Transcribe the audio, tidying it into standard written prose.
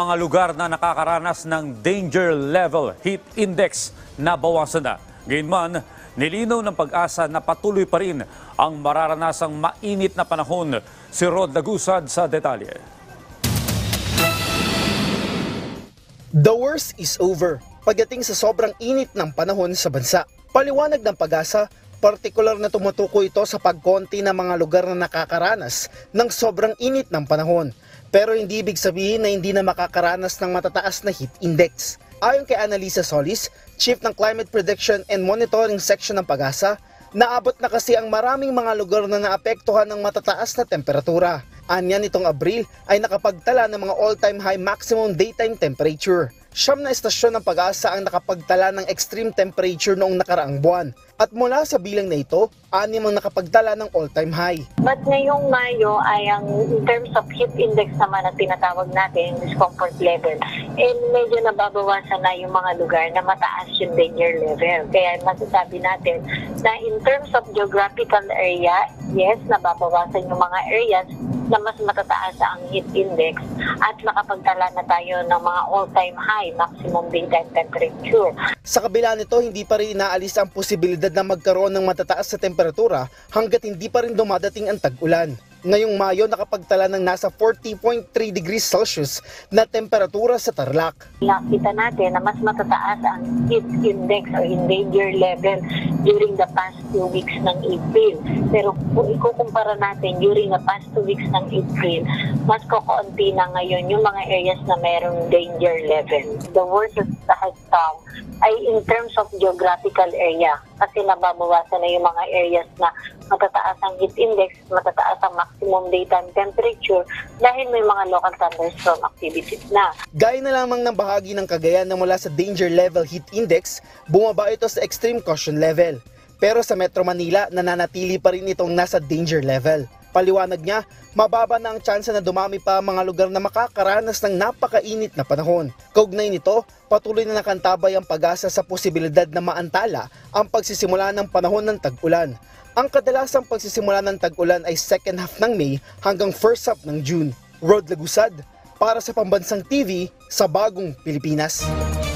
Mga lugar na nakakaranas ng danger level heat index na bawasan na. Gayunman, nilinaw ng Pag-asa na patuloy pa rin ang mararanasang mainit na panahon. Si Rod Lagusad sa detalye. The worst is over pagdating sa sobrang init ng panahon sa bansa. Paliwanag ng Pag-asa, partikular na tumutukoy ito sa pagkonti ng mga lugar na nakakaranas ng sobrang init ng panahon. Pero hindi ibig sabihin na hindi na makakaranas ng matataas na heat index. Ayon kay Annalisa Solis, Chief ng Climate Prediction and Monitoring Section ng Pag-asa, naabot na kasi ang maraming mga lugar na naapektuhan ng matataas na temperatura. Anya nitong Abril ay nakapagtala ng mga all-time high maximum daytime temperature. 9 na estasyon ng Pag-asa ang nakapagtala ng extreme temperature noong nakaraang buwan. At mula sa bilang na ito, 6 ang nakapagtala ng all-time high. But ngayong Mayo ay ang in terms of heat index naman na tinatawag natin, discomfort level, medyo nababawasan na yung mga lugar na mataas yung danger level. Kaya masasabi natin na in terms of geographical area, yes, nababawasan yung mga areas na mas matataas ang heat index at nakapagtala na tayo ng mga all-time high maximum daytime temperature. Sa kabila nito, hindi pa rin inaalis ang posibilidad na magkaroon ng matataas sa temperatura hanggat hindi pa rin dumadating ang tag-ulan. Ngayong Mayo, nakapagtala ng nasa 40.3 degrees Celsius na temperatura sa Tarlac. Nakita natin na mas matataas ang heat index o in danger level during the past 2 weeks ng April. Pero kung ikukumpara natin during the past 2 weeks ng April, mas kukunti na ngayon yung mga areas na mayroong danger level. The worst that has come ay in terms of geographical area kasi nababawasan na yung mga areas na matataas ang heat index, matataas ang maximum daytime temperature dahil may mga local thunderstorm activities na. Gaya na lamang ng bahagi ng Cagayan na mula sa danger level heat index, bumaba ito sa extreme caution level. Pero sa Metro Manila, nananatili pa rin itong nasa danger level. Paliwanag niya, mababa na ang tsansa na dumami pa ang mga lugar na makakaranas ng napakainit na panahon. Kaugnay nito, patuloy na nakantabay ang Pag-asa sa posibilidad na maantala ang pagsisimula ng panahon ng tag-ulan. Ang kadalasang pagsisimula ng tag-ulan ay second half ng May hanggang first half ng June. Rod Lagusad, para sa Pambansang TV sa Bagong Pilipinas.